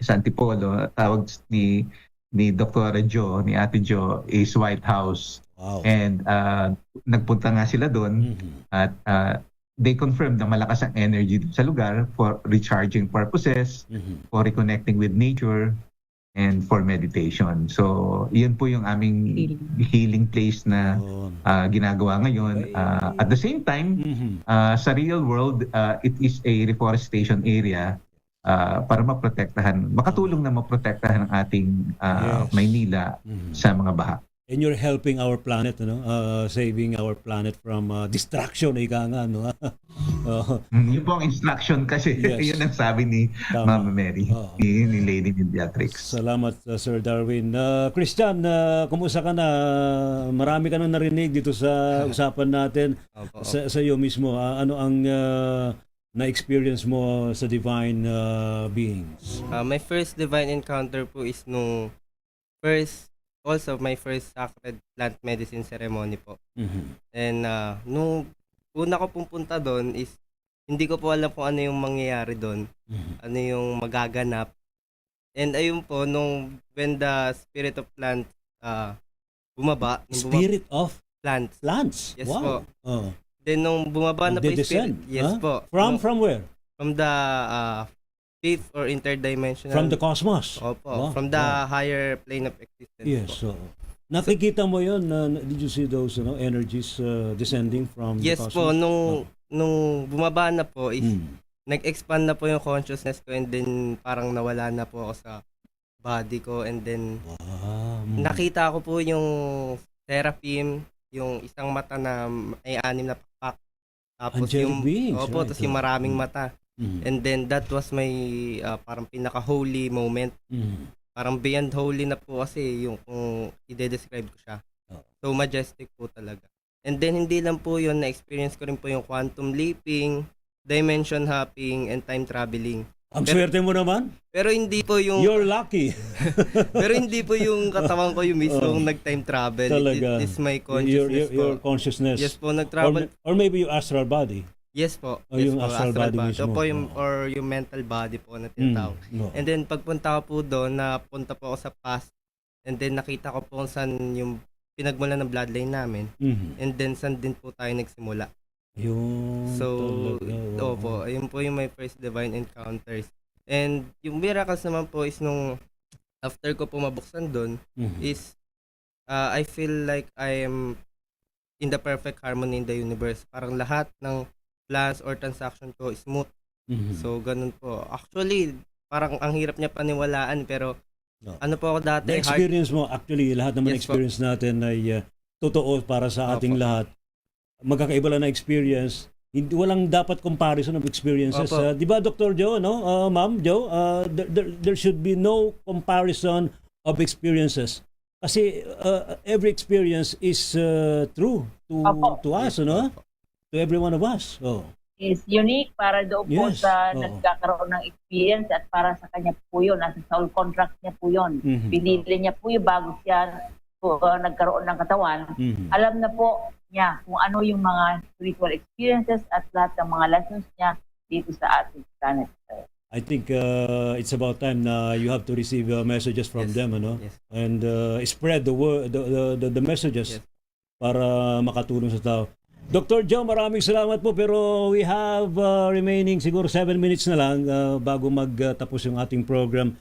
Santipolo, tawag ni Dr. Jo, ni Ate Jo is White House. Wow. And nagpunta nga sila doon at they confirmed na malakas ang energy sa lugar for recharging purposes, for reconnecting with nature, and for meditation. So, yun po yung aming healing place na ginagawa ngayon. At the same time, sa real world, it is a reforestation area para makatulong na maprotektahan ang ating Maynila sa mga baha. And you're helping our planet, saving our planet from distraction, ika nga, no? Yun po ang instruction kasi, yun ang sabi ni Mama Mary, ni Lady Mediatrix. Salamat, Sir Darwin. Christian, kumusta ka na? Marami ka nang narinig dito sa usapan natin. Sa iyo mismo, ano ang na-experience mo sa divine beings? My first divine encounter po is my first sacred plant medicine ceremony po. And nung una ko pumunta doon is hindi ko po alam kung ano yung mangyayari doon. Ano yung magaganap. And ayun po, when the spirit of plant bumaba. Spirit of? plants. Plants? Yes Wow. po. Oh. Then nung bumaba na po yung spirit, Nagde-descend, yes huh? po. From where? From the fifth or interdimensional. From the cosmos? Opo. Wow. From the Wow. higher plane of existence Yes. po. So, nakikita mo yun? Did you see those energies descending from Yes the po, cosmos? nung bumaba na po is nag-expand na po yung consciousness ko, and then parang nawala na po ako sa body ko, and then nakita ko po yung seraphim, yung isang mata na may 6 na pakpak. Tapos Angelic yung beings, opo, right. tapos yung maraming mata. And then that was my parang pinaka-holy moment. Parang beyond holy na po kasi yung kung i-describe ko siya. So majestic po talaga. And then hindi lang po yun, na-experience ko rin po yung quantum leaping, dimension hopping, and time traveling. Ang swerte mo naman. Pero hindi po yung... You're lucky. Pero hindi po yung katawan ko yung mismong nag-time travel. Talaga. It is my consciousness your po. consciousness. Yes po, nag-travel. Or maybe yung astral body. Yes po. O Yes yung po, astral body mismo. So po yung, or yung mental body po na tinatawag. No. And then pagpunta ko po doon, napunta po ako sa past. And then nakita ko po saan yung pinagmula ng bloodline namin. And then saan din po tayo nagsimula. Yung So, talaga, opo, ayun po yung my first divine encounters. And yung miracles naman po is nung after ko po mabuksan doon is I feel like I am in the perfect harmony in the universe. Parang lahat ng plans or transaction ko is smooth. So, ganun po. Actually, parang ang hirap niya paniwalaan, pero ano po ako dati? The experience mo, actually, lahat naman Yes po. experience natin ay totoo para sa ating lahat. Magkakaiba lang na experience. Walang dapat comparison of experiences. Opo. Di ba, Dr. Joe, no? Ma'am Joe, there should be no comparison of experiences. Kasi every experience is true to us, no? To every one of us. Oh. Is unique para doon po Yes. sa Oo. nagkakaroon ng experience, at para sa kanya po yun. Nasa soul contract niya po yun. Pinili niya po yun bago siya nagkaroon ng katawan. Alam na po niya kung ano yung mga spiritual experiences at lahat ng mga lessons niya dito sa ating planet. I think it's about time na you have to receive messages from them, ano? And spread the word, the messages para makatulong sa tao. Dr. Joe, maraming salamat po, pero we have remaining siguro 7 minutes na lang bago magtapos yung ating program.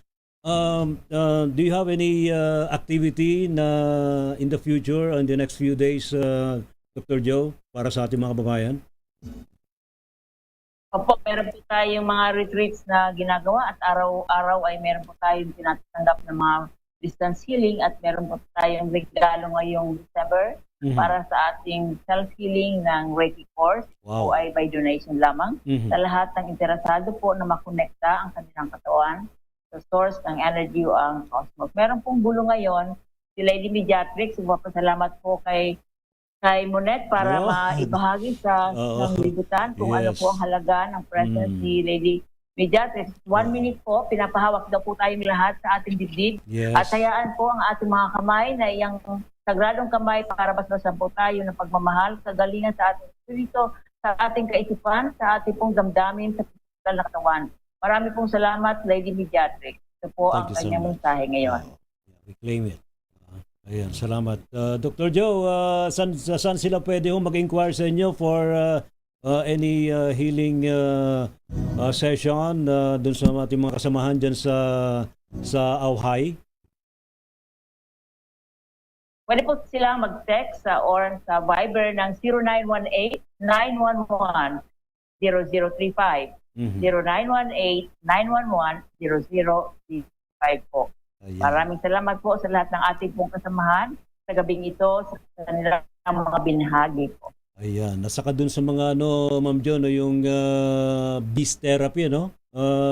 Do you have any activity na in the future, in the next few days, Dr. Joe, para sa ating mga kababayan? Opo, meron po tayong mga retreats na ginagawa, at araw-araw ay meron po tayong tinatanggap ng mga distance healing, at meron po tayong regalo ngayong December para sa ating self-healing ng Reiki course. Wow. Po ay by donation lamang. Sa lahat ng interesado po na makonekta ang kanilang katawan sa source ng energy o ang cosmos. Meron pong gulo ngayon, si Lady Mediatrix. Salamat po kay Monet para maibahagi sa libutan kung ano po ang halaga ng presence ni Lady Mediatrix. 1 minute po, pinapahawak daw po tayong lahat sa ating dibdib. Yes. At hayaan po ang ating mga kamay na iyang sagradong kamay para basbasan po tayo ng pagmamahal, kagalingan sa ating espiritu, sa ating kaisipan, sa ating pong damdamin, sa physical na katawan. Marami pong salamat, Lady Mediatrix. Ito po ang Thank you so kanyang much. mensahe ngayon. We claim it. Ayan, salamat. Dr. Joe, saan sila pwede mag-inquire sa inyo for any healing session dun sa ating mga kasamahan dyan sa Auhay? Pwede po sila mag-text or sa Viber ng 0918-911-0035. 0918-911-0035 po. Ayan. Maraming salamat po sa lahat ng ating pong kasamahan sa gabing ito, sa kanilang mga binahagi po. Ayan, nasaka dun sa mga Ma'am Jo, yung beast therapy,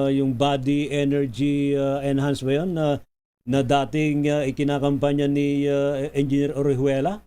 yung body energy enhance ba yun? Na dating ikinakampanya ni Engineer Orihuela.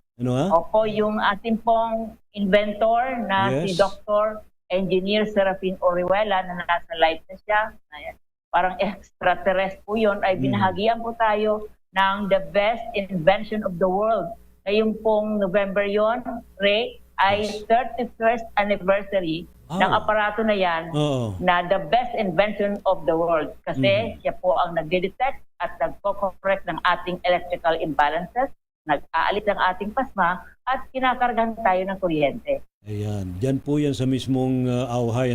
Opo, yung ating pong inventor na si Dr. Engineer Serafin Orihuela na nasa light na siya. Ayan. Parang extraterrestre po yun, ay binahagian po tayo ng the best invention of the world. Ngayong pong November yon, Ray, ay 31st anniversary ng aparato na yan na the best invention of the world. Kasi siya po ang nagde-detect at nagko-correct ng ating electrical imbalances nag-aalis ang ating pasma at kinakargahan tayo ng kuryente. Ayan, dyan po yan sa mismong Auhay,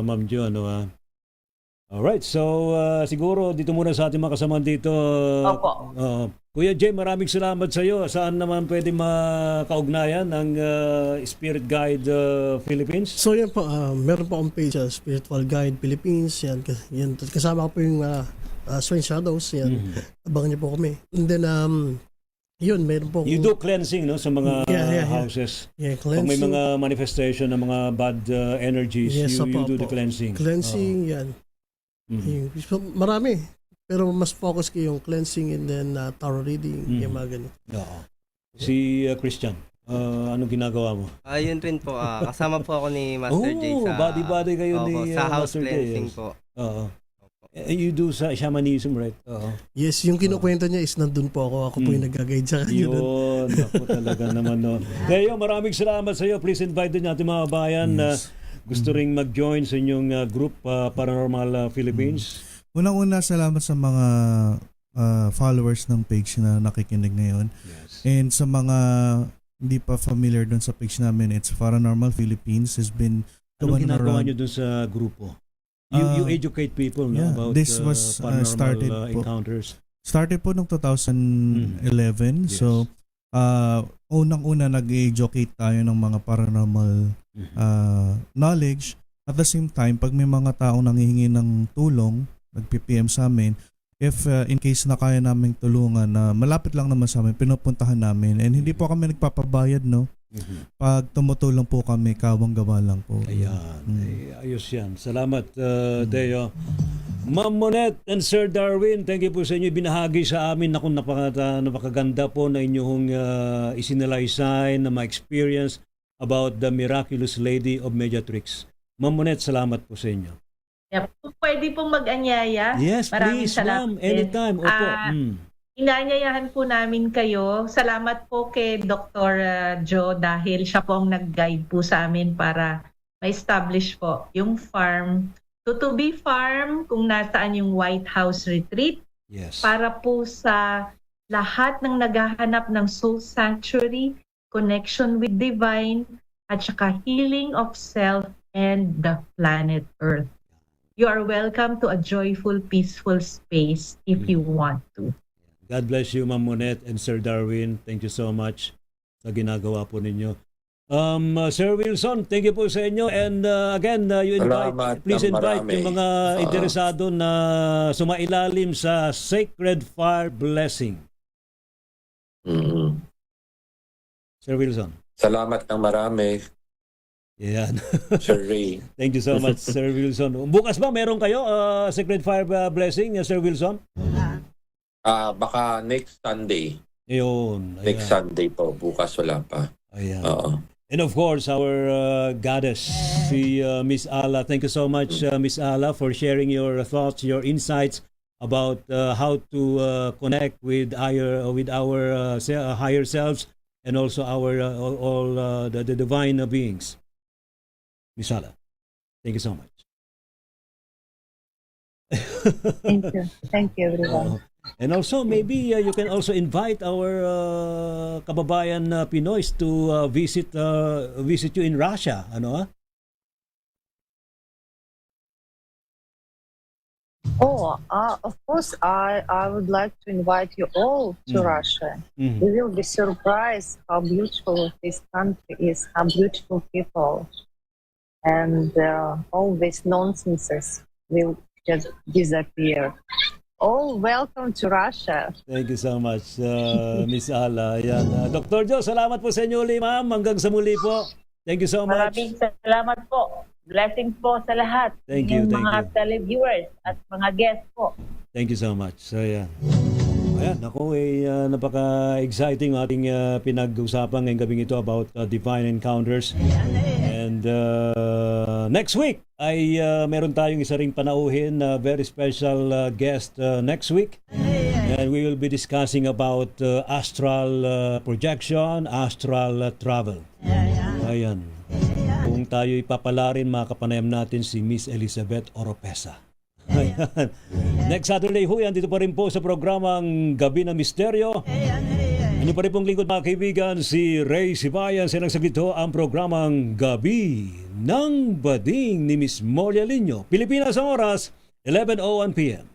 Ma'am Jo, Alright, so siguro dito muna sa ating mga kasama dito. Opo. Kuya Jay, maraming salamat sa iyo. Saan naman pwede makaugnayan ng Spirit Guide Philippines? So yan po, meron po akong page, Spiritual Guide Philippines. Yan, kasama ko po yung Strange Shadows. Yan, abangan niyo po kami. And then, yun, meron po. You do cleansing, no, sa mga houses. Yeah, Pag may cleansing. mga manifestation ng mga bad energies, Yes, you do opo. the cleansing. Cleansing, yan. So, marami. Pero mas focus ko yung cleansing and then tarot reading, yung mga ganito. Oo. Si Christian, anong ginagawa mo? Yun rin po, kasama po ako ni Master J sa... body kayo ni sa house Master J. cleansing po. Oo. You do sa shamanism, right? Oo. Yes, yung kinukwento niya is nandun po ako. Ako po yung nag-guide sa kanya. Yun, ako talaga naman, no. Kaya maraming salamat sa iyo. Please invite din natin mga bayan na gusto ring mag-join sa inyong group Paranormal Philippines. Unang-una, salamat sa mga followers ng page na nakikinig ngayon. Yes. And sa mga hindi pa familiar doon sa page namin, it's Paranormal Philippines has been Anong going ginagawa around. nyo doon sa grupo? You educate people about this was paranormal started encounters. Started po noong 2011. Yes. So, unang-una nag-educate tayo ng mga paranormal knowledge. At the same time, pag may mga taong nanghihingi ng tulong, nag-PPM sa amin, if in case na kaya naming tulungan na malapit lang naman sa amin, pinupuntahan namin. And hindi po kami nagpapabayad, no? Pag tumutulong po kami, kawang-gawa lang po. Ayan. Ayos yan. Salamat, Deo. Ma'am Monette and Sir Darwin, thank you po sa inyo. Binahagi sa amin na kung napakaganda po na inyong isinalaysay na ma-experience about the miraculous Lady of Mediatrix. Ma'am Monette, salamat po sa inyo. Yep. Pwede pong mag-anyaya. Yes, Maraming please, ma'am. salamat. Anytime. Opo. Inaanyayahan po namin kayo. Salamat po kay Dr. Joe dahil siya po ang nag-guide po sa amin para ma-establish po yung farm. Tutubi Farm, kung nasaan yung White House Retreat. Yes. Para po sa lahat ng naghahanap ng soul sanctuary, connection with divine, at saka healing of self and the planet Earth. You are welcome to a joyful, peaceful space if you want to. God bless you, Ma'am Monette and Sir Darwin. Thank you so much sa ginagawa po ninyo. Sir Wilson, thank you po sa inyo. And again, please invite yung mga interesado na sumailalim sa Sacred Fire Blessing. Sir Wilson. Salamat ng marami. Yan. Sir Ray. Thank you so much, Sir Wilson. Bukas ba meron kayo Sacred Fire Blessing, Sir Wilson? Baka next Sunday. Yun. Next Sunday po. Bukas wala pa. Ayan. Oo. And of course, our goddess, si Miss Ala. Thank you so much, Miss Ala, for sharing your thoughts, your insights about how to connect with our higher selves and also our the divine beings. Miss Ala, thank you so much. Thank you, everyone. And also, maybe you can also invite our kababayan Pinoys to visit you in Russia. Ano? Of course, I would like to invite you all to Russia. You will be surprised how beautiful this country is, how beautiful people, and all these nonsenses will just disappear. All welcome to Russia. Thank you so much, Miss Ala. Yan. Dr. Joe, salamat po sa inyo ulit, ma'am. Hanggang sa muli po. Thank you so much. Maraming salamat po. Blessings po sa lahat. Thank you, Yung mga televiewers at mga guests po. Thank you so much. So, yan. Ayan, ako napaka-exciting ating pinag-usapan ngayong gabing ito about divine encounters. And next week ay meron tayong isa ring panauhin na very special guest next week. And we will be discussing about astral projection, astral travel. Ayan. Kung tayo ipapalarin, makapanayam natin si Miss Elizabeth Oropesa. Ayan. Next Saturday ho, yan dito pa rin po sa programang Gabi ng Misteryo. Inyo pa rin pong lingkod mga kaibigan, si Ray Sibayan. Silang sagito ang programang Gabi ng Bading ni Miss Molia Lino. Pilipinas ang oras, 11:01 p.m.